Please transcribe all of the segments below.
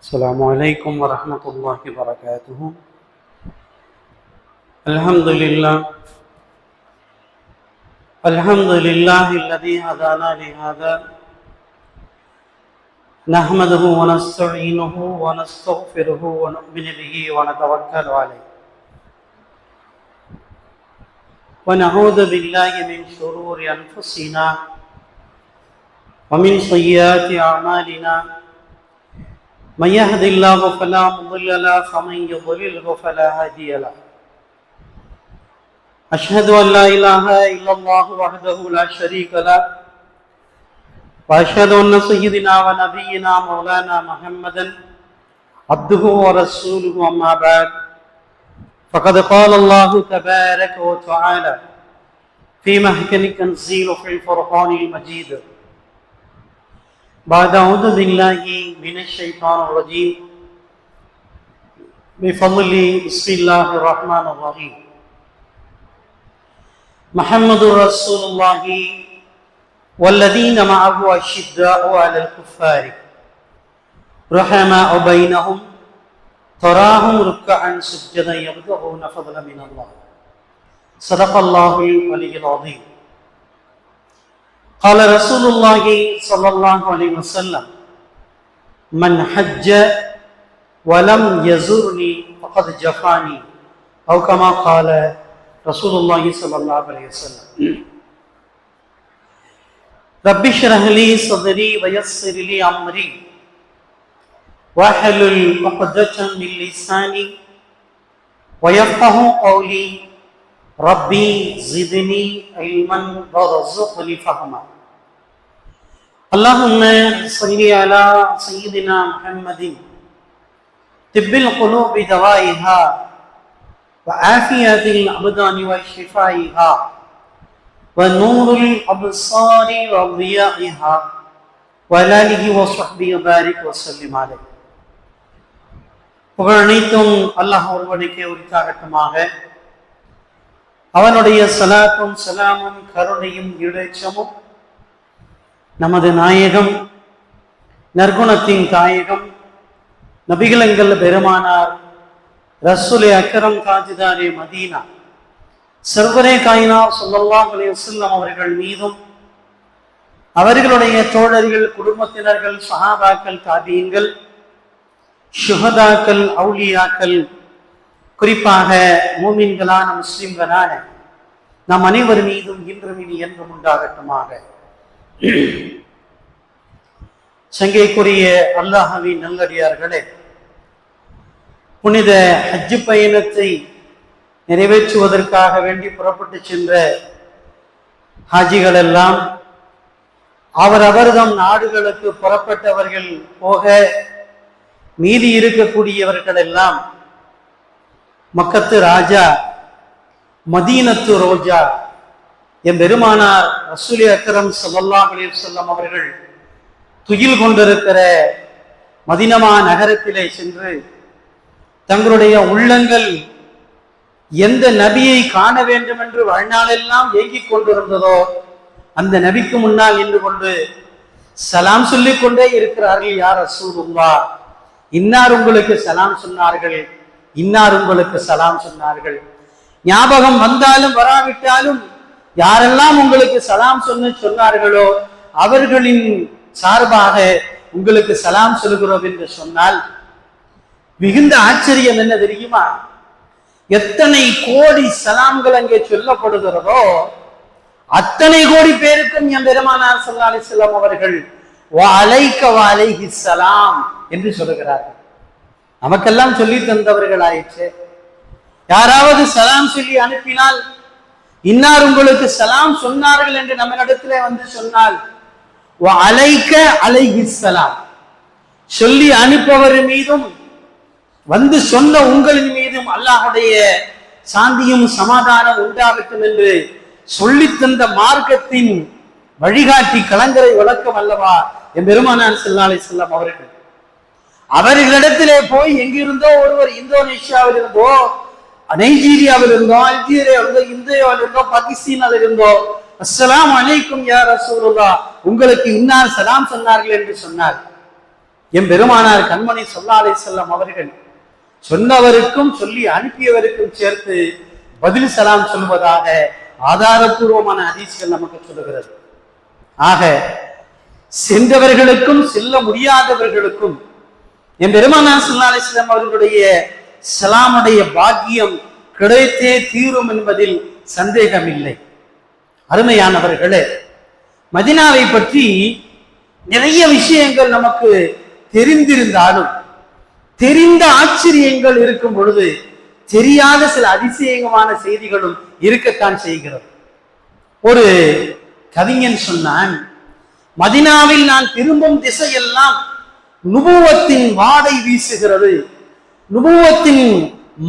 السلام عليكم ورحمة الله وبركاته. الحمد لله الذي هدانا لهذا نحمده ونستعينه ونستغفره ونؤمن به ونتوكل عليه ونعوذ بالله من شرور أنفسنا ومن سيئات أعمالنا. من يهد الله فلا مضل له ومن يضلله فلا هادي له. أشهد أن لا إله إلا الله وحده لا شريك له وأشهد أن سيدنا ونبينا مولانا محمدا عبده ورسوله. أما بعد فقد قال الله تبارك وتعالى في محكم تنزيل في الفرقان المجيد بعد أعوذ بالله من الشيطان الرجيم بفضل بسم الله الرحمن الرحيم. محمد رسول الله والذين معه أشداء على الكفار رحماء بينهم تراهم ركعا سجدا يبتغون فضلا من الله. صدق الله العلي العظيم. قال رسول الله صلى الله عليه وسلم من حج ولم يزرني فقد جفاني أو كما قال رسول الله صلى الله عليه وسلم. رب اشرح لي صدري ويسر لي أمري واحلل عقدة من لساني ويفقهوا قولي ربي زدني علما وارزقني فهما. اللهم صل على سيدنا محمد طب القلوب دوائها وعافية الأبدان وشفائها ونور الأبصار وضيائها وعلى آله وصحبه وبارك وسلم عليه. புகழ் அனைத்தும் அல்லாஹ் ஒருவனுக்கே உரித்தாகட்டுமாக. அவனுடைய சலாத்தும் சலாமும் கருணையும் இடைச்சமும் நமது நாயகம் நற்குணத்தின் தாயகம் நபிகளங்கள் பெருமானார் ரசூலே அக்ரம் தாஜிதாரே மதீனா சர்வரே காயினார் ஸல்லல்லாஹு அலைஹி வஸல்லம் அவர்கள் மீதும் அவர்களுடைய தோழர்கள் குடும்பத்தினர்கள் சஹாபாக்கள் தாபீன்கள் ஷுஹதாக்கள் அவுலியாக்கள் குறிப்பாக மூமின்களான முஸ்லிம்களான நம் அனைவர் மீதும் இன்றும் இனி என்றும் உண்டாகட்டுமாக. சங்கைக்குரிய அல்லாஹ்வின் நல்லடியார்களே, புனித ஹஜ் பயணத்தை நிறைவேற்றுவதற்காக வேண்டி புறப்பட்டு சென்ற ஹாஜிகள் எல்லாம் அவரவர்தம் நாடுகளுக்கு புறப்பட்டவர்கள் போக மீதி இருக்கக்கூடியவர்கள் எல்லாம் மக்கத்து ராஜா மதீனத்து ரோஜா எம்பெருமானார் ரசூலே அக்ரம் ஸல்லல்லாஹு அலைஹி வஸல்லம் அவர்கள் துயில் கொண்டிருக்கிற மதீனா நகரத்திலே சென்று தங்களுடைய உள்ளங்கள் எந்த நபியை காண வேண்டும் என்று வாழ்நாளெல்லாம் ஏங்கிக் கொண்டிருந்ததோ அந்த நபிக்கு முன்னால் நின்று கொண்டு சலாம் சொல்லிக் கொண்டே இருக்கிறார்கள். யார் ரசூலுல்லாஹ், இன்னார் உங்களுக்கு சலாம் சொன்னார்கள், இன்னார் உங்களுக்கு சலாம் சொன்னார்கள். ஞாபகம் வந்தாலும் வராவிட்டாலும் யாரெல்லாம் உங்களுக்கு சலாம் சொன்னார்களோ அவர்களின் சார்பாக உங்களுக்கு சலாம் சொல்கிறோம் என்று சொன்னால் மிகுந்த ஆச்சரியம் என்ன தெரியுமா? எத்தனை கோடி சலாம்கள் அங்கே சொல்லப்படுகிறதோ அத்தனை கோடி பேருக்கும் என் பெருமானார் ஸல்லல்லாஹு அலைஹி வஸல்லம் அவர்கள் வஅலைக வஅலைஹி ஸலாம் என்று சொல்கிறார்கள். நமக்கெல்லாம் சொல்லி தந்தவர்கள் ஆயிற்று. யாராவது சலாம் சொல்லி அனுப்பினால் இன்னார் உங்களுக்கு சலாம் சொன்னார்கள் என்று நம்ம இடத்துல வந்து சொன்னால் வஅலைக அலைஹி ஸலாம், சொல்லி அனுப்பவர் மீதும் வந்து சொன்ன உங்களின் மீதும் அல்லாஹ்வுடைய சாந்தியும் சமாதானம் உண்டாகட்டும் என்று சொல்லி தந்த மார்க்கத்தின் வழிகாட்டி கலங்கரை விளக்கம் அல்லவா என் பெருமானார் ஸல்லல்லாஹு அலைஹி வஸல்லம் அவர்கள். அவர்களிடத்திலே போய் எங்கிருந்தோ ஒருவர் இந்தோனேஷியாவில் இருந்தோ, நைஜீரியாவில் இருந்தோ, அல்ஜீரியாவில் இருந்தோ, இந்தியாவில் இருந்தோ, பாகிஸ்தானில் இருந்தோ அஸ்ஸலாமு அலைக்கும் யா ரசூலுல்லாஹ், உங்களுக்கு இன்னார் சலாம் சொன்னார்கள் என்று சொன்னார். எம் பெருமானார் கண்மணி ஸல்லல்லாஹு அலைஹி வஸல்லம் அவர்கள் சொன்னவருக்கும் சொல்லி அனுப்பியவருக்கும் சேர்த்து பதில் சலாம் சொல்வதாக ஆதாரபூர்வமான ஹதீஸ்கள் நமக்கு சொல்லுகிறது. ஆக சென்றவர்களுக்கும் செல்ல முடியாதவர்களுக்கும் என் பெருமானார் ஸல்லல்லாஹு அலைஹி வஸல்லம் அவர்களுடைய சலாமுடைய பாக்கியம் கிடைத்தே தீரும் என்பதில் சந்தேகம் இல்லை. அருமையானவர்களே, மதீனாவை பற்றி நிறைய விஷயங்கள் நமக்கு தெரிந்திருந்தாலும் தெரிந்த ஆச்சரியங்கள் இருக்கும் பொழுது தெரியாத சில அதிசயமான செய்திகளும் இருக்கத்தான் செய்கிறது. ஒரு கவிஞன் சொன்னான், மதீனாவில் நான் திரும்பும் திசையெல்லாம் நுபுவத்தின் வாடை வீசுகிறது, நுபுவத்தின்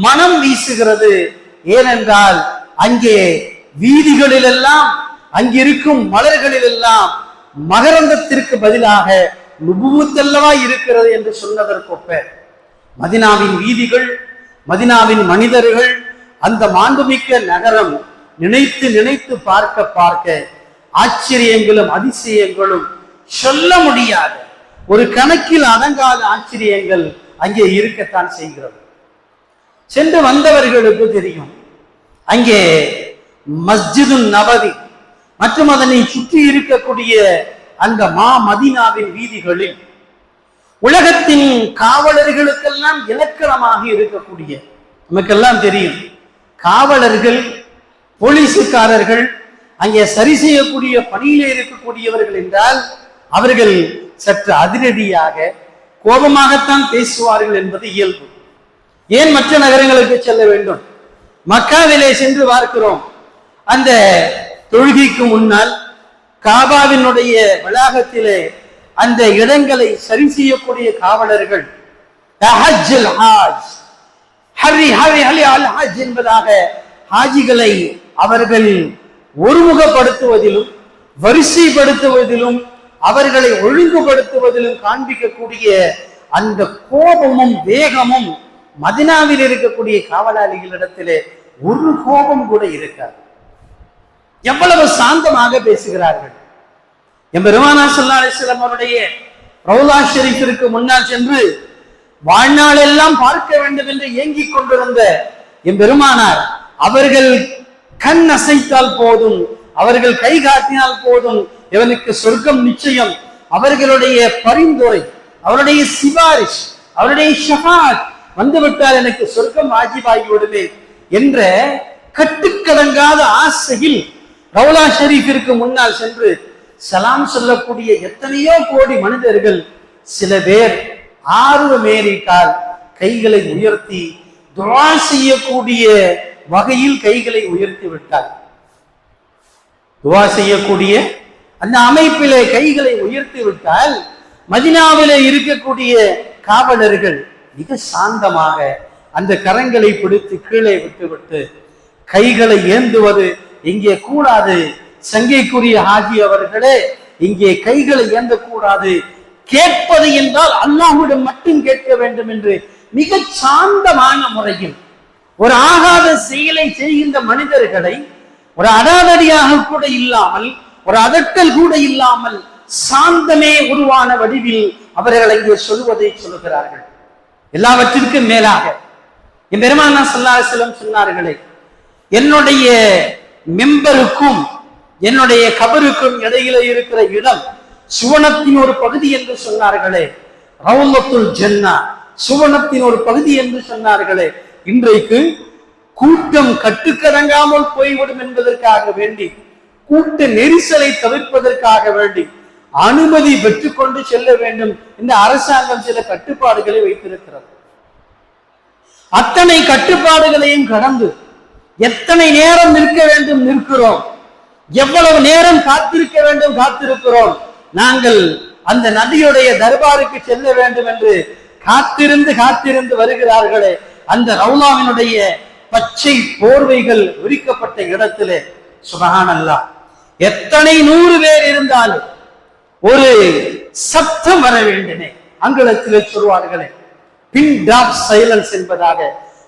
மனம் வீசுகிறது. ஏனென்றால் அங்கே வீதிகளிலெல்லாம் அங்கிருக்கும் மலர்களிலெல்லாம் மகரந்தத்திற்கு பதிலாக நுபுவத்தல்லவா இருக்கிறது என்று சொன்னதற்கொப்ப மதீனாவின் வீதிகள், மதீனாவின் மனிதர்கள், அந்த மாண்புமிக்க நகரம் நினைத்து நினைத்து பார்க்க பார்க்க ஆச்சரியங்களும் அதிசயங்களும் சொல்ல முடியாத ஒரு கணக்கில் அடங்காத ஆச்சரியங்கள் அங்கே இருக்கத்தான் செய்கிறது. சென்று வந்தவர்களுக்கு தெரியும், அங்கே மஸ்ஜிது நபவி மற்றும் அதனை சுற்றி இருக்கக்கூடிய அந்த மதீனாவின் வீதிகளில் உலகத்தின் காவலர்களுக்கெல்லாம் இலக்கணமாக இருக்கக்கூடிய, நமக்கெல்லாம் தெரியும், காவலர்கள், போலீசுக்காரர்கள் அங்கே சரி செய்யக்கூடிய பணியிலே இருக்கக்கூடியவர்கள் என்றால் அவர்கள் சற்று அதிரடியாக கோபமாகத்தான் பேசுவார்கள் என்பது இயல்பு. ஏன் மற்ற நகரங்களுக்கு செல்ல வேண்டும்? மக்காவிலே சென்று பார்க்கிறோம், அந்த தொழுகைக்கு முன்னால் காபாவினுடைய வளாகத்திலே அந்த இடங்களை சரி செய்யக்கூடிய காவலர்கள் என்பதாக ஹாஜிகளை அவர்கள் ஒருமுகப்படுத்துவதிலும் வரிசைப்படுத்துவதிலும் அவர்களை ஒழுங்குபடுத்துவதிலும் காண்பிக்கக்கூடிய அந்த கோபமும் வேகமும் மதீனாவில் இருக்கக்கூடிய காவலாளிகளிடத்திலே ஒரு கோபம் கூட இருக்காது. எவ்வளவு சாந்தமாக பேசுகிறார்கள். எம் பெருமானார் ஸல்லல்லாஹு அலைஹி வஸல்லம் அவருடைய ரௌலா ஷரீஃபிற்கு முன்னால் சென்று வாழ்நாள் எல்லாம் பார்க்க வேண்டும் என்று ஏங்கிக் கொண்டிருந்த எம் பெருமானார் அவர்கள் கண் அசைத்தால் போதும், அவர்கள் கை காட்டினால் போதும், இவனுக்கு சொர்க்கம் நிச்சயம், அவர்களுடைய பரிந்துரை, அவருடைய சிபாரிஷ், அவருடைய ஷஃபாத் வந்துவிட்டால் எனக்கு சொர்க்கம் வாஜிபாகிவிடுமே என்ற கட்டுக்கடங்காத ஆசையில் ரௌலா ஷரீஃபிற்கு முன்னால் சென்று சலாம் சொல்லக்கூடிய எத்தனையோ கோடி மனிதர்கள் சில பேர் ஆர்வமேறிட்டால் கைகளை உயர்த்தி துஆ செய்யக்கூடிய வகையில் கைகளை உயர்த்தி விட்டார். துஆ செய்யக்கூடிய அந்த அமைப்பிலே கைகளை உயர்த்தி விட்டால் மதீனாவிலே இருக்கக்கூடிய காவலர்கள் மிக சாந்தமாக அந்த கரங்களை பிடித்து கீழே விட்டுவிட்டு கைகளை ஏந்துவது இங்கே கூடாது, சங்கைக்குரிய ஹாஜி அவர்களே, இங்கே கைகளை ஏந்த கூடாது, கேட்பது என்றால் அல்லாஹ்விடம் மட்டும் கேட்க வேண்டும் என்று மிக சாந்தமான முறையில் ஒரு ஆகாத செயலை செய்கின்ற மனிதர்களை ஒரு அடாதடியாக கூட இல்லாமல், ஒரு அதட்டல் கூட இல்லாமல் சாந்தமே உருவான வடிவில் அவர்கள் இங்கே சொல்வதை சொல்லுகிறார்கள். எல்லாவற்றிற்கும் மேலாக என் பெருமானார் ஸல்லல்லாஹு அலைஹி வஸல்லம் சொன்னார்களே, என்னுடைய மெம்பருக்கும் என்னுடைய கபருக்கும் இடையில இருக்கிற இடம் சுவனத்தின் ஒரு பகுதி என்று சொன்னார்களே, ரௌலத்துல் ஜன்னா, சுவனத்தின் ஒரு பகுதி என்று சொன்னார்களே, இன்றைக்கு கூட்டம் கட்டுக்கடங்காமல் போய்விடும் என்பதற்காக வேண்டி, கூட்ட நெரிசலை தவிர்ப்பதற்காக வேண்டி அனுமதி பெற்றுக்கொண்டு செல்ல வேண்டும் என்று அரசாங்கம் சில கட்டுப்பாடுகளை வைத்திருக்கிறது. அத்தனை கட்டுப்பாடுகளையும் கடந்து எத்தனை நேரம் நிற்க வேண்டும் நிற்கிறோம், எவ்வளவு நேரம் காத்திருக்க வேண்டும் காத்திருக்கிறோம். நாங்கள் அந்த நபியுடைய தர்பாருக்கு செல்ல வேண்டும் என்று காத்திருந்து காத்திருந்து வருகிறார்களே, அந்த ரௌலாவினுடைய பச்சை போர்வைகள் விரிக்கப்பட்ட இடத்திலே சுப்ஹானல்லாஹ் எத்தனை 100 பேர் இருந்தாலும் ஒரு சப்தம் வர வேண்டுமே. ஆங்கிலத்திலே சொல்வார்களே பின் டிராப் சைலன்ஸ் என்பதாக,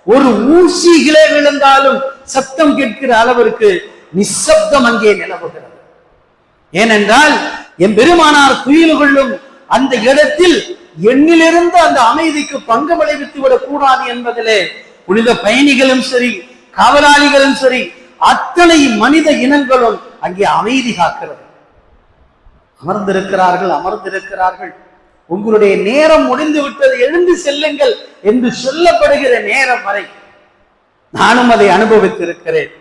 ஒரு ஊசிகளே விழுந்தாலும் சப்தம் கேட்கிற அளவிற்கு நிசப்தம் அங்கே நிலவுகிறது. ஏனென்றால் என் பெருமானார் துயில் கொள்ளும் அந்த இடத்தில் எண்ணிலிருந்து அந்த அமைதிக்கு பங்கம் விளைவித்து விடக் கூடாது என்பதிலே புனித பயணிகளும் சரி, காவலாளிகளும் சரி, அத்தனை மனித இனங்களும் அங்கே அமைதி காக்கிறது. அமர்ந்திருக்கிறார்கள். உங்களுடைய நேரம் முடிந்து விட்டது, எழுந்து செல்லுங்கள் என்று சொல்லப்படுகிற நேரம் வரை நானும் அதை அனுபவித்திருக்கிறேன்.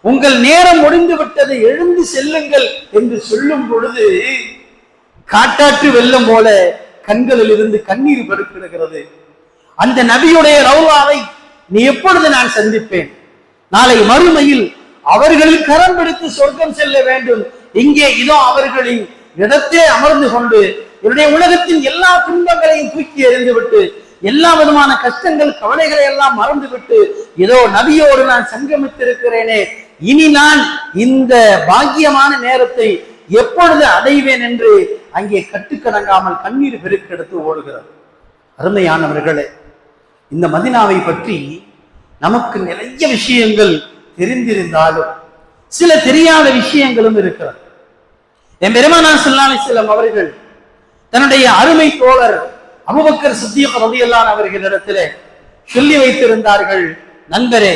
உங்கள் நேரம் முடிந்து விட்டது, எழுந்து செல்லுங்கள் என்று சொல்லும் பொழுது காட்டாற்று வெள்ளம் போல கண்களில் இருந்து கண்ணீர் பெருக்கிடுகிறது. அந்த நபியுடைய ரௌலாவை நீ எப்பொழுது நான் சந்திப்பேன்? நாளை மறுமையில் அவர்களில் கரம் பிடித்து சொர்க்கம் செல்ல வேண்டும். இங்கே இதோ அவர்களின் இடத்தே அமர்ந்து கொண்டு என்னுடைய உலகத்தின் எல்லா துன்பங்களையும் தூக்கி எறிந்து விட்டு, எல்லா விதமான கஷ்டங்கள் கவலைகளை எல்லாம் மறந்து விட்டு ஏதோ நபியோடு நான் சங்கமித்திருக்கிறேனே, இனி நான் இந்த பாக்கியமான நேரத்தை எப்பொழுது அடைவேன் என்று அங்கே கட்டுக்கடங்காமல் கண்ணீர் பெருக்கெடுத்து ஓடுகிறார். அருமையானவர்களே, இந்த மதீனாவை பற்றி நமக்கு நிறைய விஷயங்கள் தெரிந்திருந்தாலும் சில தெரியாத விஷயங்களும் இருக்கிறது. என் பெருமானார் ஸல்லல்லாஹு அலைஹி வஸல்லம் அவர்கள் தன்னுடைய அருமை தோழர் அபூபக்கர் சித்திக் ரலியல்லாஹு அன்ஹு அவர்களிடத்திலே சொல்லி வைத்திருந்தார்கள், நண்பரே,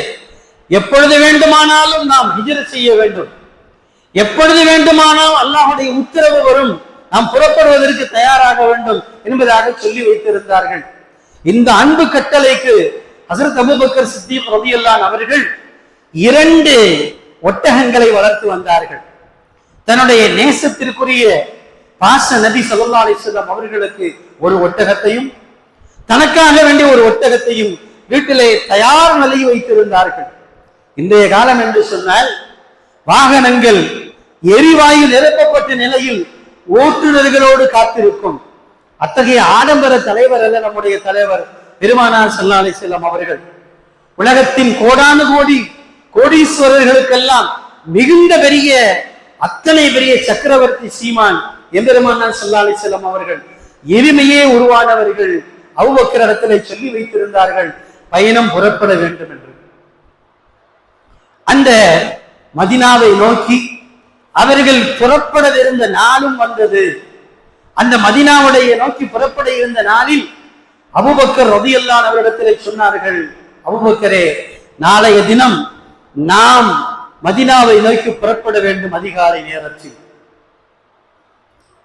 எப்பொழுது வேண்டுமானாலும் நாம் ஹிஜ்ரத் செய்ய வேண்டும், எப்பொழுது வேண்டுமானாலும் அல்லாஹ்வுடைய உத்தரவு வரும், நாம் புறப்படுவதற்கு தயாராக வேண்டும் என்பதாக சொல்லி வைத்திருந்தார்கள். இந்த அன்பு கட்டளைக்கு ஹஸரத் அபூபக்கர் சித்திக் ரலியல்லாஹு அன்ஹு அவர்கள் 2 ஒட்டகங்களை வளர்த்து வந்தார்கள். தன்னுடைய நேசத்திற்குரிய பாச நபி ஸல்லல்லாஹு அலைஹி வஸல்லம் அவர்களுக்கு ஒரு ஒட்டகத்தையும், தனக்காக வேண்டிய ஒரு ஒட்டகத்தையும் வீட்டிலே தயார் நிலையில் வைத்திருந்தார்கள். இன்றைய காலம் என்று சொன்னால் வாகனங்கள் எரிவாயு நிரப்பப்பட்ட நிலையில் ஓட்டுநர்களோடு காத்திருக்கும். அத்தகைய ஆடம்பர தலைவர் அல்ல நம்முடைய தலைவர் பெருமானார் ஸல்லல்லாஹு அலைஹி வஸல்லம் அவர்கள். உலகத்தின் கோடானு கோடி கோடீஸ்வரர்களுக்கெல்லாம் மிகுந்த பெரிய அத்தனை பெரிய சக்கரவர்த்தி சீமான் எம்பெருமானார் ஸல்லல்லாஹு அலைஹி வஸல்லம் அவர்கள் எளிமையே உருவானவர்கள். அபூபக்கர் இடத்திலே சொல்லி வைத்திருந்தார்கள், பயணம் புறப்பட வேண்டும் என்று. அந்த மதீனாவை நோக்கி அவர்கள் புறப்பட இருந்த நாளும் வந்தது. அந்த மதீனாவுடைய நோக்கி புறப்பட இருந்த நாளில் அபூபக்கர் ரலியல்லாஹு அன்ஹு அவரிடத்திலே சொன்னார்கள், அபூபக்கரே, நாளைய தினம் நாம் மதீனாவை நோக்கி புறப்பட வேண்டும் அதிகாலை நேரத்தில்.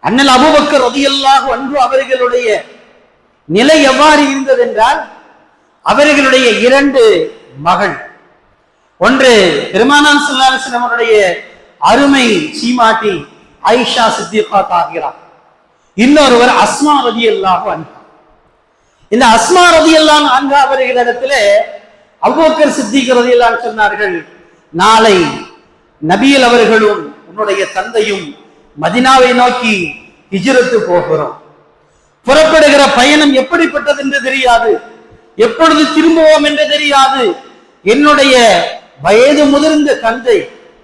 அண்ணல் அபூபக்கர் ரலியல்லாஹு அன்ஹு அவர்களுடைய நிலை எவ்வாறு இருந்தது என்றால், அவர்களுடைய 2 மகள், ஒன்று பெருமானார் ஸல்லல்லாஹு அலைஹி வஸல்லம் அவருடைய அருமை சீமாட்டி ஆயிஷா சித்திகா தாஹிரா, இன்னொருவர் அஸ்மா ரலியல்லாஹு அன்ஹா. இந்த அஸ்மா ரலியல்லாஹு அன்ஹா அவர்களிடத்திலே அபூபக்கர் சித்திக் ரலியல்லாஹு அன்ஹு சொன்னார்கள், நாளை நபிகள் அவர்களும் உன்னுடைய தந்தையும் மதீனாவை நோக்கி ஹிஜ்ரத்து போகிறோம். புறப்படுகிற பயணம் எப்படிப்பட்டது என்று தெரியாது, எப்பொழுது திரும்புவோம் என்று தெரியாது. என்னுடைய வயது முதிர்ந்த தந்தை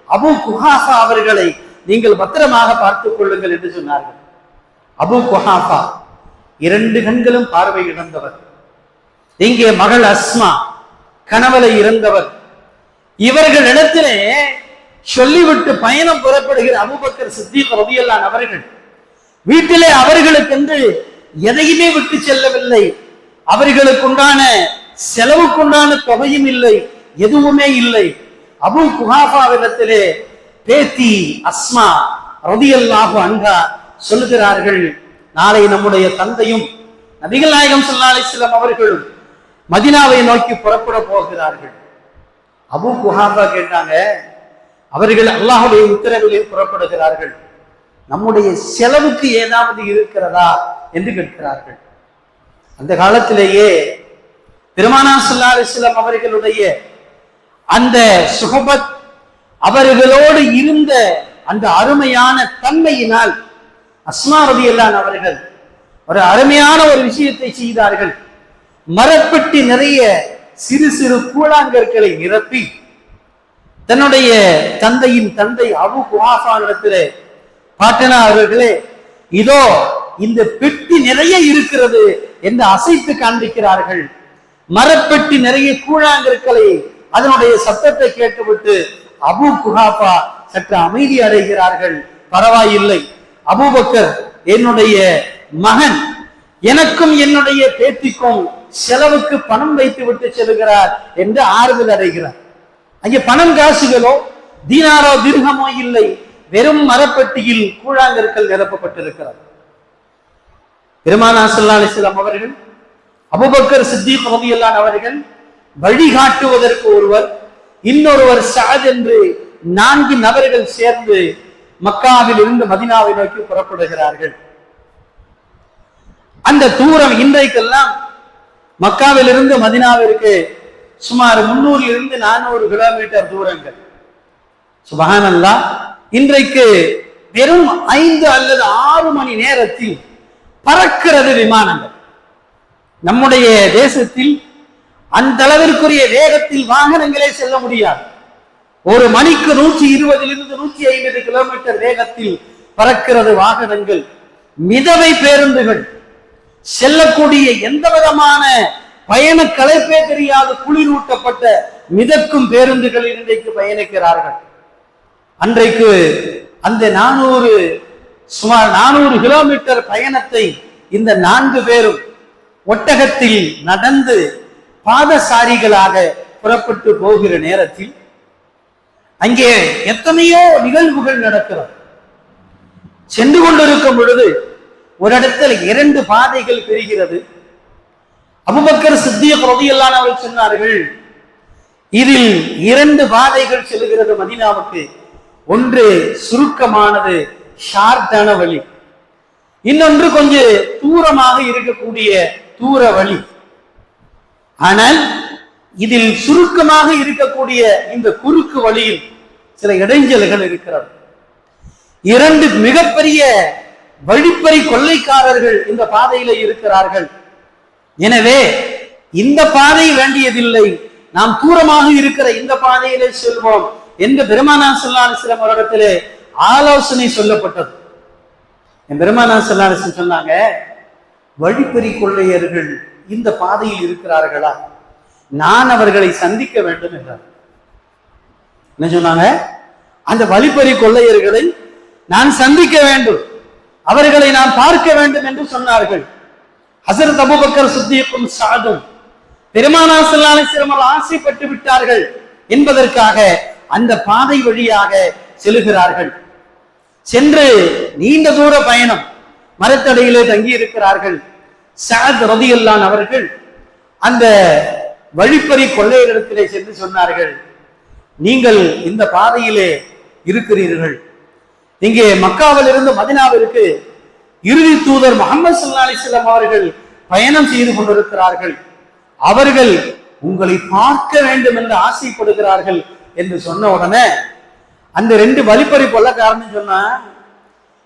அபூ குஹாஃபா அவர்களை நீங்கள் பத்திரமாக பார்த்துக் கொள்ளுங்கள் என்று சொன்னார்கள். அபூ குஹாஃபா 2 கண்களும் பார்வை இழந்தவர். இங்கே மகள் அஸ்மா கணவரை இறந்தவர். இவர்களிடத்திலே சொல்லிவிட்டு பயணம் புறப்படுகிற அபூபக்கர் சித்திக் ரலியல்லாஹு அன்ஹு அவர்கள் வீட்டிலே அவர்களுக்கென்று எதையுமே விட்டு செல்லவில்லை. அவர்களுக்குண்டான செலவுக்குண்டான தொகையும் இல்லை, எதுவுமே இல்லை. அபூ குஹாஃபாவிடத்திலே பேத்தி அஸ்மா ரலியல்லாஹு அன்ஹா சொல்லுகிறார்கள், நாளை நம்முடைய தந்தையும் நபிகள் நாயகம் ஸல்லல்லாஹு அலைஹி வஸல்லம் அவர்களும் மதீனாவை நோக்கி புறப்பட போகிறார்கள். அபூ குஹாஃபா கேட்டாங்க, அவர்கள் அல்லாஹ்வுடைய உத்தரவிலே புறப்படுகிறார்கள், நம்முடைய செலவுக்கு ஏதாவது இருக்கிறதா என்று கேட்கிறார்கள். அந்த காலத்திலேயே பெருமானார் ஸல்லல்லாஹு அலைஹி வஸல்லம் அவர்களுடைய அந்த சுஹபத், அவர்களோடு இருந்த அந்த அருமையான தன்மையினால் அஸ்மா ரலியல்லாஹு அன்ஹா அவர்கள் ஒரு அருமையான ஒரு விஷயத்தை செய்தார்கள். மரப்பெட்டி நிறைய சிறு சிறு கூழாங்கற்களை நிரப்பி தன்னுடைய தந்தையின் தந்தை அபூ குஹாஃபாவிடத்திலே, பாட்டனா அவர்களே, இதோ இந்த பெட்டி நிறைய இருக்கிறது என்று அசைத்து காண்பிக்கிறார்கள். மரப்பெட்டி நிறைய கூழாங்கற்களை அதனுடைய சத்தத்தை கேட்டுவிட்டு அபூ குஹாஃபா சற்று அமைதி அடைகிறார்கள். பரவாயில்லை, அபூபக்கர் என்னுடைய மகன், எனக்கும் என்னுடைய பேத்திக்கும் செலவுக்கு பணம் வைத்து விட்டு செல்கிறார் என்று ஆறுதல் அடைகிறார். அங்கே பணம் காசுகளோ தீனாரோ திர்ஹமோ இல்லை, வெறும் மரப்பெட்டியில் கூழாங்கற்கள் நிரப்பப்பட்டிருக்கிறார். பெருமானார் ஸல்லல்லாஹு அலைஹி வஸல்லம் அவர்கள், அபூபக்கர் சித்தீக் ரலியல்லாஹு அன்ஹு அவர்கள் வழிகாட்டுவதற்கு ஒருவர், இன்னொருவர் சஅத் என்று 4 நபர்கள் சேர்ந்து மக்காவில் இருந்து மதீனாவை நோக்கி புறப்படுகிறார்கள். அந்த தூரம் இன்றைக்கெல்லாம் மக்காவில் இருந்து மதீனாவிற்கு சுமார் 300 to 400 கிலோமீட்டர் தூரங்கள். சுப்ஹானல்லாஹ், இன்றைக்கு வெறும் 5 அல்லது 6 மணி நேரத்தில் பறக்கிறது விமானங்கள். நம்முடைய தேசத்தில் அந்த அளவிற்குரிய வேகத்தில் வாகனங்களே செல்ல முடியாது. ஒரு மணிக்கு 120 to 150 கிலோமீட்டர் வேகத்தில் பறக்கிறது வாகனங்கள். மிதவை பேருந்துகள், செல்லக்கூடிய எந்த விதமான பயண களைப்பே தெரியாது குளிரூட்டப்பட்ட மிதக்கும் பேருந்துகளில் இன்றைக்கு பயணிக்கிறார்கள். அன்றைக்கு அந்த சுமார் 400 கிலோமீட்டர் பயணத்தை இந்த 4 பேரும் ஒட்டகத்தில் நடந்து பாதசாரிகளாக புறப்பட்டு போகிற நேரத்தில் அங்கே எத்தனையோ நிகழ்வுகள் நடக்கிறது. சென்று கொண்டிருக்கும் பொழுது ஒரு இடத்தில் 2 பாதைகள் பிரிகிறது. அபூபக்கர் சித்தீக் ரலியல்லாஹு அன்ஹு அவர்கள் சொன்னார்கள், இதில் 2 பாதைகள் செல்கிறது மதீனாவுக்கு. ஒன்று சுருக்கமானது, ஷார்ட்டான வழி, இன்னொன்று கொஞ்சம் தூரமாக இருக்கக்கூடிய தூர வழி. ஆனால் இதில் சுருக்கமாக இருக்கக்கூடிய இந்த குறுக்கு வழியில் சில இடைஞ்சல்கள் இருக்கிறது. 2 மிகப்பெரிய வழிப்பறி கொள்ளைக்காரர்கள் இந்த பாதையில இருக்கிறார்கள். எனவே இந்த பாதை வேண்டியதில்லை, நாம் தூரமாக இருக்கிற இந்த பாதையிலே செல்வோம் என்று பெருமானார் ஸல்லல்லாஹு அலைஹி வஸல்லம் அவரிடத்திலே ஆலோசனை சொல்லப்பட்டது. பெருமானார் ஸல்லல்லாஹு அலைஹி வஸல்லம் சொன்னாங்க, வழிப்பறி கொள்ளையர்கள் இந்த பாதையில் இருக்கிறார்களா, நான் அவர்களை சந்திக்க வேண்டும் என்றார். என்ன சொன்னாங்க? அந்த வழிப்பறி கொள்ளையர்களை நான் சந்திக்க வேண்டும், அவர்களை நான் பார்க்க வேண்டும் என்று சொன்னார்கள். ஹஸரத் அபூபக்கர் சித்தீக்கும் சஅதும் பெருமானார் ஸல்லல்லாஹு அலைஹி வஸல்லம் ஆசைப்பட்டு விட்டார்கள் என்பதற்காக அந்த பாதை வழியாக செல்கிறார்கள். சென்று நீண்ட தூர பயணம், மரத்தடியிலே தங்கி இருக்கிறார்கள். சஅத் ரலியல்லாஹு அன்ஹு அவர்கள் அந்த வழிப்பறி கொள்ளையரிடத்திலே சென்று சொன்னார்கள், நீங்கள் இந்த பாதையிலே இருக்கிறீர்கள், இங்கே மக்காவில் இருந்து மதீனாவிற்கு இறுதி தூதர் முஹம்மது ஸல்லல்லாஹு அலைஹி வஸல்லம் அவர்கள் பயணம் செய்து கொண்டிருக்கிறார்கள், அவர்கள் உங்களை பார்க்க வேண்டும் என்று ஆசைப்படுகிறார்கள் என்று சொன்ன உடனே அந்த 2 வழிப்பறி கொள்ளைக்காரன்னு சொன்னா,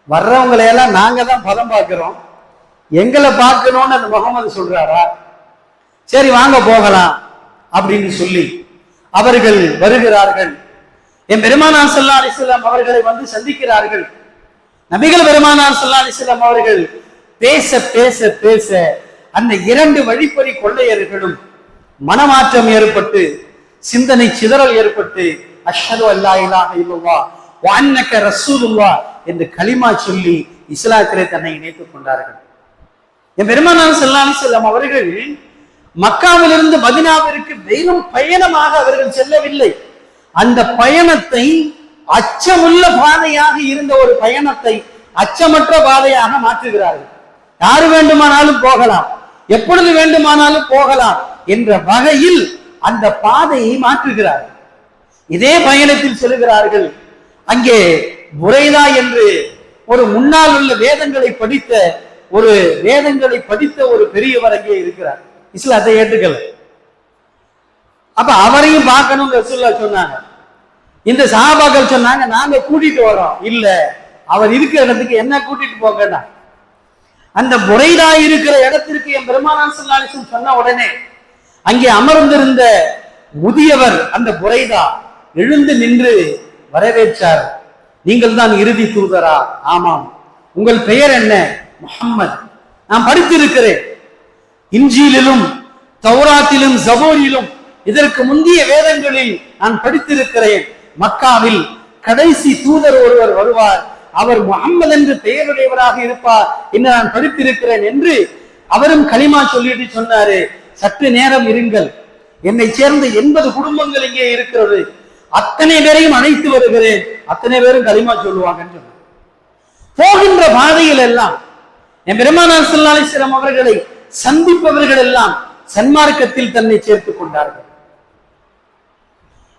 வர்றவங்களை எல்லாம் நாங்க தான் பதம் பார்க்கிறோம், எங்களை பார்க்கணும்னு அந்த முகமது சொல்றாரா, சரி வாங்க போகலாம் அப்படின்னு சொல்லி அவர்கள் வருகிறார்கள். என் பெருமானார் ஸல்லல்லாஹு அலைஹி வஸல்லம் அவர்களை வந்து சந்திக்கிறார்கள். நபிகள் பெருமானார் ஸல்லல்லாஹு அலைஹி வஸல்லம் அவர்கள் பேச பேச பேச அந்த 2 வழிப்பறி கொள்ளையர்களும் மனமாற்றம் ஏற்பட்டு, சிந்தனை சிதறல் ஏற்பட்டு, அஷ்ஹது அல்லா இலாஹ இல்லல்லாஹ் வ அன்னக ரசூலுல்லாஹ் என்று கலிமா சொல்லி இஸ்லாத்திலே தன்னை இணைத்துக் கொண்டார்கள். என் பெருமானார் ஸல்லல்லாஹு அலைஹி வஸல்லம் அவர்கள் மக்காவிலிருந்து மதீனாவிற்கு வெறும் பயணமாக அவர்கள் செல்லவில்லை. அந்த பயணத்தை அச்சமுள்ள பாதையாக இருந்த ஒரு பயணத்தை அச்சமற்ற பாதையாக மாற்றுகிறார்கள். யாரு வேண்டுமானாலும் போகலாம், எப்பொழுது வேண்டுமானாலும் போகலாம் என்ற வகையில் அந்த பாதையை மாற்றுகிறார்கள். இதே பயணத்தில் செல்கிறார்கள். அங்கே புரைதா என்று ஒரு முன்னால் உள்ள வேதங்களை படித்த ஒரு பெரியவர் அங்கே இருக்கிறார். இஸ்லாத்தை ஏற்றுக்கல. அப்ப அவரையும் பார்க்கணும் ரசூலுல்லாஹ் சொன்னாங்க. இந்த சஹாபாக்கள் சொன்னாங்க, நாங்க கூட்டிட்டு வரோம். இல்ல, அவர் இருக்கிற இடத்துக்கு என்ன கூட்டிட்டு போகண்டா. அந்த புரைதா இருக்கிற இடத்திற்கு என் பெருமானார் ஸல்லல்லாஹு அலைஹி வஸல்லம் சொன்ன உடனே அங்கே அமர்ந்திருந்த முதியவர் அந்த புரைதா எழுந்து நின்று வரவேற்றார். நீங்கள் தான் இறுதி தூதரா? ஆமாம். உங்கள் பெயர் என்ன? முஹம்மது. நான் படித்திருக்கிறேன், இன்ஜீலிலும் தௌராத்திலும் ஜபூரிலும் இதற்கு முந்தைய வேதங்களில் நான் படித்திருக்கிறேன். மக்காவில் கடைசி தூதர் ஒருவர் வருவார், அவர் முஹம்மது என்று பெயருடையவராக இருப்பார் என்று நான் படித்திருக்கிறேன் என்று அவரும் களிமா சொல்லிட்டு சொன்னாரு, சற்று நேரம் இருங்கள், என்னை சேர்ந்த 80 குடும்பங்கள் இங்கே இருக்கிறது, அத்தனை பேரையும் அழைத்து வருகிறேன், அத்தனை பேரும் களிமா சொல்லுவாங்கன்னு சொன்னார். போகின்ற பாதையில் எல்லாம் என் பெருமானார் ஸல்லல்லாஹு அலைஹி வஸல்லம் அவர்களை சந்திப்பவர்கள் எல்லாம் சன்மார்க்கத்தில் தன்னை சேர்த்துக் கொண்டார்கள்.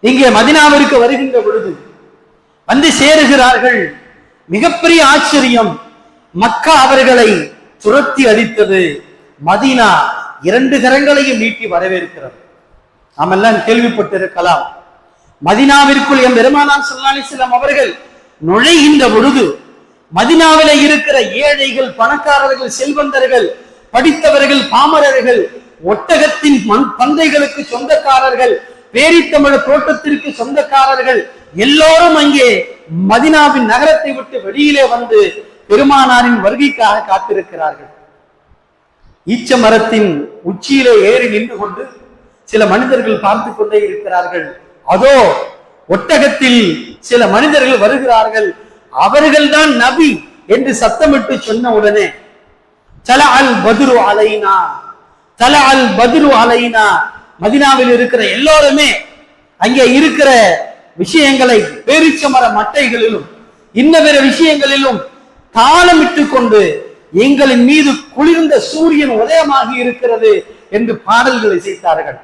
இங்கே மதீனாவிற்கு வருகின்ற பொழுது வந்து சேருகிறார்கள். மிகப்பெரிய ஆச்சரியம், மக்கா அவர்களை துரத்தி அடித்தது, மதீனா 2 கரங்களையும் நீட்டி வரவேற்கிறது. நாம் எல்லாம் கேள்விப்பட்டிருக்கலாம். மதீனாவிற்குள் என் பெருமானார் ஸல்லல்லாஹு அலைஹி வஸல்லம் அவர்கள் நுழைகின்ற பொழுது மதீனாவிலே இருக்கிற ஏழைகள், பணக்காரர்கள், செல்வந்தர்கள், படித்தவர்கள், பாமரர்கள், ஒட்டகத்தின் பந்தைகளுக்கு சொந்தக்காரர்கள், பேரித்தமிழ் தோட்டத்திற்கு சொந்தக்காரர்கள் எல்லோரும் அங்கே மதீனாவின் நகரத்தை விட்டு வெளியிலே வந்து பெருமானாரின் வருகைக்காக காத்திருக்கிறார்கள். ஈச்ச மரத்தின் உச்சியிலே ஏறி நின்று கொண்டு சில மனிதர்கள் பார்த்து கொண்டே இருக்கிறார்கள். அதோ ஒட்டகத்தில் சில மனிதர்கள் வருகிறார்கள், அவர்கள்தான் நபி என்று சத்தமிட்டு சொன்ன உடனே தல அல் பத்ரு அலைனா, தல அல் பத்ரு அலைனா, மதீனாவில் இருக்கிற எல்லோருமே அங்கே இருக்கிற விஷயங்களை பேரிச்சமர மட்டைகளிலும் இன்ன பிற விஷயங்களிலும் தாளமிட்டு கொண்டு எங்களின் மீது குளிர்ந்த சூரியன் உதயமாகி இருக்கிறது என்று பாடல்களை செய்தார்கள்.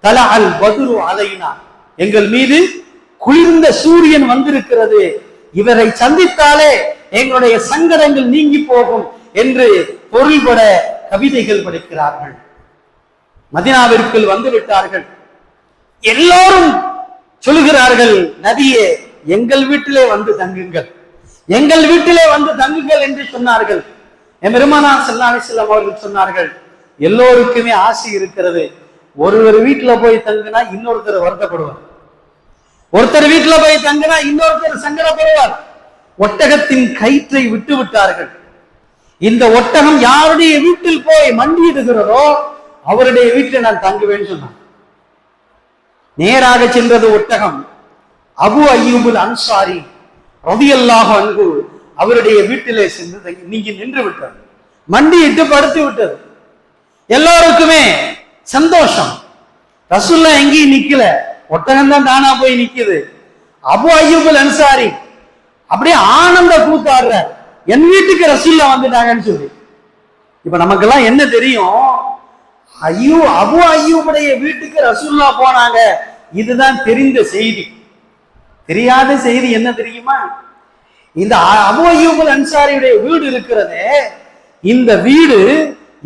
தல அல் பத்ரு அலைனா, எங்கள் மீது குளிர்ந்த சூரியன் வந்திருக்கிறது, இவரை சந்தித்தாலே எங்களுடைய சங்கடங்கள் நீங்கி போகும் என்று பொருள்பட கவிதைகள் படிக்கிறார்கள். மதீனாவிற்குள் வந்து விட்டார்கள். எல்லோரும் சொல்லுகிறார்கள், நபியே எங்கள் வீட்டிலே வந்து தங்குங்கள், எங்கள் வீட்டிலே வந்து தங்குங்கள் என்று சொன்னார்கள். என் பெருமானார் ஸல்லல்லாஹு அலைஹி வஸல்லம் அவர்கள் சொன்னார்கள், எல்லோருக்குமே ஆசை இருக்கிறது, ஒருவர் வீட்டுல போய் தங்குனா இன்னொருத்தர் வருத்தப்படுவார், ஒருத்தர் வீட்டுல போய் தங்குனா இன்னொருத்தர் சங்கடப்படுவார். ஒட்டகத்தின் கயிற்றை விட்டு விட்டார்கள். இந்த ஒட்டகம் யாருடைய வீட்டில் போய் மண்டியிடுகிறதோ அவருடைய வீட்டில் நான் தங்குவேன்னு சொன்னான். நேராக சென்றது ஒட்டகம். அபு அய்யூபுல் அன்சாரி ரலியல்லாஹு அன்ஹு அவருடைய வீட்டிலே சென்று நீங்க நின்று விட்டது, மண்டியிட்டு படுத்து விட்டது. எல்லோருக்குமே சந்தோஷம். ரசூலுல்லாஹ் எங்கேயும் நிக்கல, ஒட்டகம் தான் தானா போய் நிக்குது. அபு அய்யூபுல் அன்சாரி அப்படியே ஆனந்த கூத்தாடுற, என் வீட்டுக்கு ரசூலுல்லாஹ் வந்துட்டாங்கன்னு சொல்லி. இப்ப நமக்கெல்லாம் என்ன தெரியும், அபு அய்யூபுடைய வீட்டுக்கு ரசூலுல்லாஹ் போனாங்க, இதுதான் தெரிந்த செய்தி. தெரியாத செய்தி என்ன தெரியுமா, இந்த அபு அய்யூபுல் அன்சாரியுடைய வீடு இருக்கிறதே, இந்த வீடு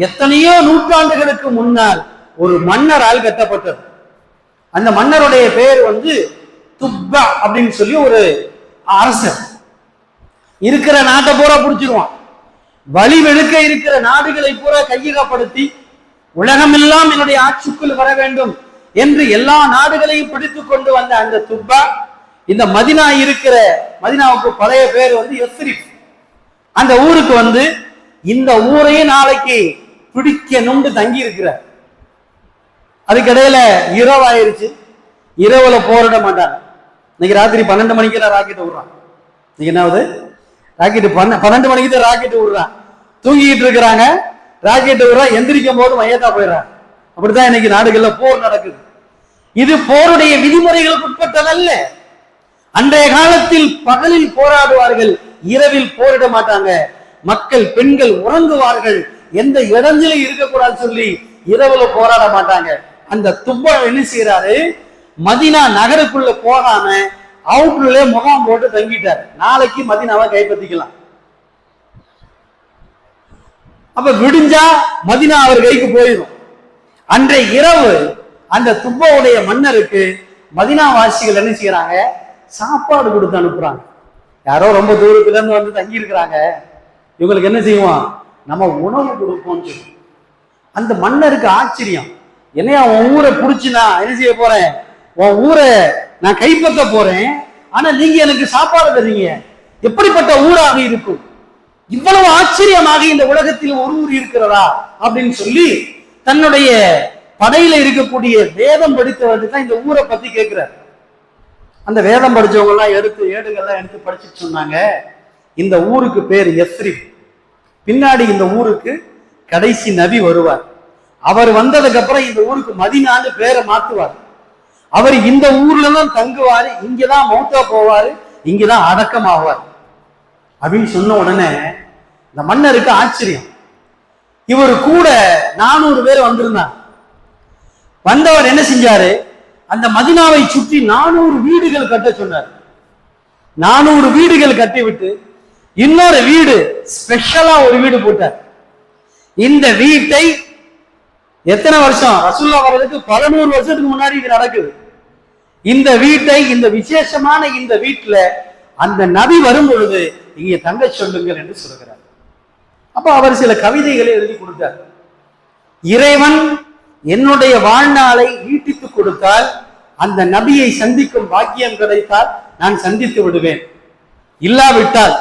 எத்தனையோ நூற்றாண்டுகளுக்கு முன்னால் ஒரு மன்னரால் கட்டப்பட்டது. அந்த மன்னருடைய பெயர் துப்பா அப்படின்னு சொல்லி ஒரு அரசர். இருக்கிற நாட்டை பூரா பிடிச்சிருவான், வழி வெளுக்க இருக்கிற நாடுகளை பூரா கையகப்படுத்தி உலகமெல்லாம் என்னுடைய ஆட்சிக்குள் வர வேண்டும் என்று எல்லா நாடுகளையும் பிடித்துக் கொண்டு வந்த அந்த துப்பா இந்த மதீனா இருக்கிற, மதீனாவுக்கு பழைய பேர் யஸ்ரிப், அந்த ஊருக்கு இந்த ஊரையே நாளைக்கு பிடிக்கணும்னு தங்கி இருக்கிறார். அதுக்கிடையில இரவாயிருச்சு, இரவுல போரிட மாட்டாங்க. இன்னைக்கு ராத்திரி 12 மணிக்கு ராக்கெட் விடுறான். இன்னைக்கு என்னாவது ராக்கெட் 12 மணிக்கு தான் ராக்கெட் விடுறான். தூங்கிட்டு இருக்கிறாங்க, ராக்கெட் விடுறான், எந்திரிக்கும் போது மையத்தா போயிடறான். அப்படித்தான் இன்னைக்கு நாடுகள்ல போர் நடக்குது. இது போருடைய விதிமுறைகளுக்கு உட்பட்டதல்ல. அன்றைய காலத்தில் பகலில் போராடுவார்கள், இரவில் போரிட மாட்டாங்க. மக்கள், பெண்கள் உறங்குவார்கள், எந்த இடங்களிலும் இருக்கக்கூடாது சொல்லி இரவுல போராட மாட்டாங்க. அந்த துப்பா என்ன செய்யறாரு, மதீனா நகருக்குள்ள போகாம அவுட்ல முகாம் போட்டு தங்கிட்டார். நாளைக்கு மதீனாவை கைப்பற்றிக்கலாம். அப்ப விடிஞ்சா மதீனா அவர் கைக்கு போயிடும். அன்றைய இரவு அந்த துப்பாவுடைய மன்னருக்கு மதீனா வாசிகள் என்ன செய்யறாங்க, சாப்பாடு கொடுத்து அனுப்புறாங்க. யாரோ ரொம்ப தூரத்துல இருந்து தங்கி இருக்கிறாங்க, இவங்களுக்கு என்ன செய்வோம், நம்ம உணவு கொடுப்போம் சொல்லி. அந்த மன்னருக்கு ஆச்சரியம், என்னையா உன் ஊரை புடிச்சு நான் என்ன செய்ய போறேன், உன் ஊரை நான் கைப்பற்ற போறேன், ஆனா நீங்க எனக்கு சாப்பாடு தரீங்க, எப்படிப்பட்ட ஊராக இருக்கும், இவ்வளவு ஆச்சரியமாக இந்த உலகத்தில் ஒரு ஊர் இருக்கிறதா அப்படின்னு சொல்லி தன்னுடைய படையில இருக்கக்கூடிய வேதம் படித்தவர்கள் தான் இந்த ஊரை பத்தி கேட்கிறார். அந்த வேதம் படிச்சவங்க எல்லாம் ஏடுகள்லாம் எடுத்து படிச்சுட்டு சொன்னாங்க, இந்த ஊருக்கு பேர் யஸ்ரிப், பின்னாடி இந்த ஊருக்கு கடைசி நபி வருவார். அவர் வந்ததுக்கு அப்புறம் இந்த ஊருக்கு மதீனான்னு பேரை மாத்துவார். அவர் இந்த ஊர்ல தான் தங்குவாரு, இங்கதான் மௌத்தா போவாரு, இங்கதான் அடக்கமாவார் அப்படின்னு சொன்ன உடனே இந்த மன்னருக்கு ஆச்சரியம். இவர் கூட 400 பேர் வந்திருந்தார். வந்தவர் என்ன செஞ்சாரு, அந்த மதீனாவை சுற்றி 400 வீடுகள் கட்ட சொன்னார். 400 வீடுகள் கட்டி விட்டு இன்னொரு வீடு ஸ்பெஷலா ஒரு வீடு போட்டார். இந்த வீட்டை எத்தனை வருஷம், ரசூலுல்லாஹ் வர்றதுக்கு 1100 வருஷத்துக்கு முன்னாடி இது நடக்குது. இந்த வீட்டை, இந்த விசேஷமான இந்த வீட்டுல அந்த நபி வரும் பொழுது இங்கே தங்க சொல்லுங்கள் என்று சொல்கிறார். அப்ப அவர் சில கவிதைகளை எழுதி கொடுத்தார். இறைவன் என்னுடைய வாழ்நாளை ஈட்டித்து கொடுத்தால், அந்த நபியை சந்திக்கும் பாக்கியம் கிடைத்தால் நான் சந்தித்து விடுவேன். இல்லாவிட்டால்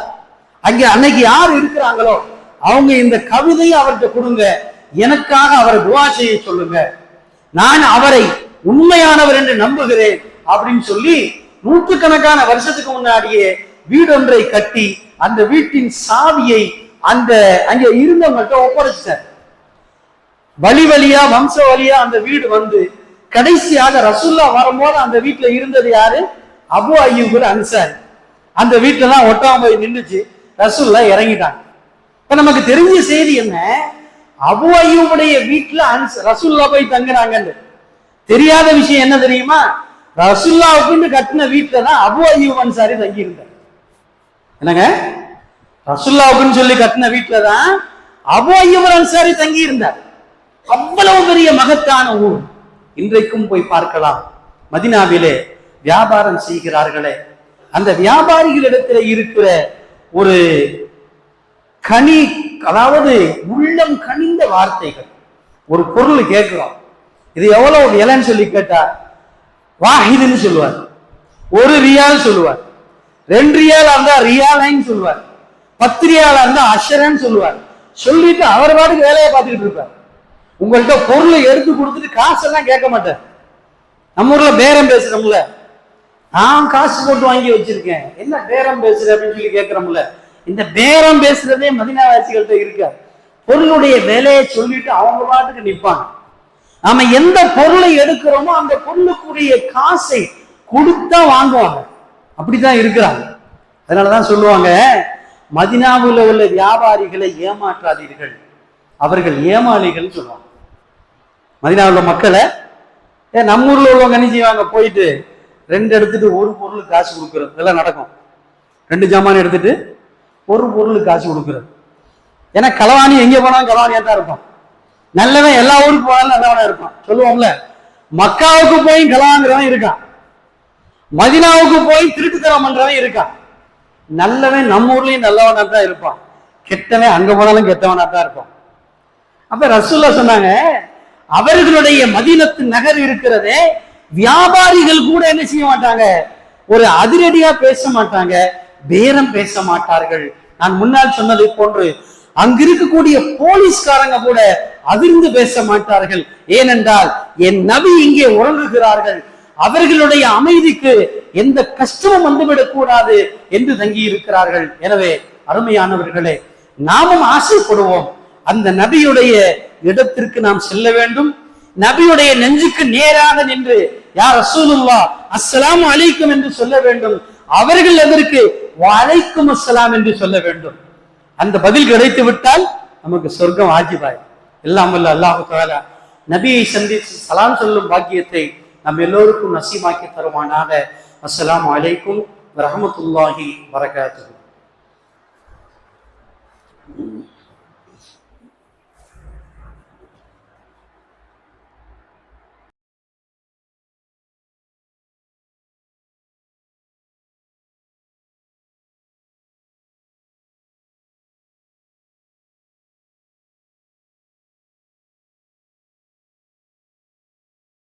அங்கே அன்னைக்கு யார் இருக்கிறாங்களோ அவங்க இந்த கவிதையை அவர்கிட்ட கொடுங்க, எனக்காக அவரை துஆ செய்ய சொல்லுங்க, நான் அவரை உண்மையானவர் என்று நம்புகிறேன் அப்படின்னு சொல்லி நூற்றுக்கணக்கான வருஷத்துக்கு முன்னாடியே வீடொன்றை கட்டி அந்த வீட்டின் சாவியை அந்த அங்கே இருந்தவங்கள்ட்ட ஒப்படைச்சிட்டார். வழி வழியா வம்ச வழியா அந்த வீடு வந்து கடைசியாக ரசூலுல்லாஹ் வரும்போது அந்த வீட்டுல இருந்தது யாரு, அபு அய்யூப் அன்சாரி. அந்த வீட்டுல தான் ஒட்டாம போய் நின்றுச்சு, ரசூலுல்லாஹ் இறங்கிட்டாங்க. இப்ப நமக்கு தெரிஞ்ச செய்தி என்ன, அபு அய்யூபுடைய வீட்டுல ரசூலுல்லாஹ் போய் தங்குறாங்கன்னு. தெரியாத விஷயம் என்ன தெரியுமா, ரசூலுல்லாஹ்வுக்கு கட்டின வீட்டுல தான் அபு அய்யூப் அன்சாரி தங்கி இருந்தார். என்னங்க, ரசூலுல்லாஹ்வுக்கு சொல்லி கட்டின வீட்டுல தான் அபு அய்யூப் அன்சாரி தங்கி இருந்தார். அவ்வளவு பெரிய மகத்தான ஊர். இன்றைக்கும் போய் பார்க்கலாம். மதீனாவிலே வியாபாரம் செய்கிறார்களே, அந்த வியாபாரிகளிடத்துல இருக்கிற ஒரு கனி, அதாவது உள்ளம் கனிந்த வார்த்தைகள். ஒரு பொருள் கேட்கிறோம், இது எவ்வளவு விலைன்னு சொல்லி கேட்டா வாஹிதுன்னு சொல்லுவார், 1 ரியால் சொல்லுவார், 2 ரியாலா இருந்தா ரியாலைன்னு சொல்லுவார், 10 ரியாலா இருந்தா அஷரன்னு சொல்லுவார். சொல்லிட்டு அவர் பாட்டுக்கு வேலையை பார்த்துக்கிட்டு இருப்பார். உங்கள்கிட்ட பொருளை எடுத்து கொடுத்துட்டு காசெல்லாம் கேட்க மாட்டார். நம்ம ஊர்ல பேரம் பேசுறோம்ல, நான் காசு போட்டு வாங்கி வச்சிருக்கேன், என்ன பேரம் பேசுற அப்படின்னு சொல்லி கேட்கிறோம்ல, இந்த பேரம் பேசுறதே மதீனாவாசிகள்கிட்ட இருக்காது. பொருளுடைய விலையை சொல்லிட்டு அவங்க பாட்டுக்கு நிற்பாங்க. நாம எந்த பொருளை எடுக்கிறோமோ அந்த பொருளுக்குரிய காசை கொடுத்தா வாங்குவாங்க. அப்படித்தான் இருக்கிறாங்க. அதனாலதான் சொல்லுவாங்க, மதீனாவில் உள்ள வியாபாரிகளை ஏமாற்றாதீர்கள், அவர்கள் ஏமாளிகள் சொல்லுவாங்க. மதீனாவில் உள்ள மக்களை நம்ம ஊர்ல உள்ளவங்க என்ன செய்வாங்க, போயிட்டு 2 எடுத்துட்டு 1 பொருளுக்கு காசு கொடுக்குறது, இதெல்லாம் நடக்கும். 2 ஜாமான் எடுத்துட்டு 1 பொருளுக்கு காசு கொடுக்குறது. ஏன்னா களவாணி எங்க போனாலும் களவாணியா தான் இருப்பான். நல்லவன் எல்லா ஊருக்கு போனாலும் நல்லவனா இருப்பான். சொல்லுவோம்ல, மக்காவுக்கு போய் களவாங்கிறவன் இருக்கான், மதீனாவுக்கு போய் திருட்டுத்தனம் பண்றவன் இருக்கான். நல்லவன் நம்ம ஊர்லயும் நல்லவனா தான் இருப்பான், கெட்டவன் அங்க போனாலும் கெட்டவனா தான் இருப்பான். அப்ப ரசூலுல்லாஹ் சொன்னாங்க, அவர்களுடைய மதீனத்து நகர் இருக்கிறதே, வியாபாரிகள் கூட என்ன செய்ய மாட்டாங்க, ஒரு அதிரடியா பேச மாட்டாங்க, பேரம் பேச மாட்டார்கள். நான் முன்னால் சொன்னதை போன்று அங்க இருக்கக்கூடிய போலீஸ்காரங்க கூட அதிர்ந்து பேச மாட்டார்கள். ஏனென்றால் என் நபி இங்கே உறங்குகிறார்கள், அவர்களுடைய அமைதிக்கு எந்த கஷ்டமும் வந்துவிடக் கூடாது என்று தங்கி இருக்கிறார்கள். எனவே அருமையானவர்களே, நாமும் ஆசைப்படுவோம், அந்த நபியுடைய இடத்திற்கு நாம் செல்ல வேண்டும். நபியுடைய நெஞ்சுக்கு நேராக நின்று யா ரசூலுல்லாஹ் அஸ்ஸலாமு அலைக்கும் என்று சொல்ல வேண்டும். அவர்கள் எதற்கு வலைக்கும் அஸ்ஸலாம் என்று சொல்ல வேண்டும். அந்த பதில் கிடைத்து விட்டால் நமக்கு சொர்க்கம் ஆஜிபாய். எல்லாம் வல்ல அல்லாஹ் தஆலா நபியை சந்தித்து சலாம் சொல்லும் பாக்கியத்தை நம் எல்லோருக்கும் நசீபாக்கி தருவானாக. அஸ்ஸலாமு அலைக்கும் வரஹ்மத்துல்லாஹி வபரகாத்துஹு.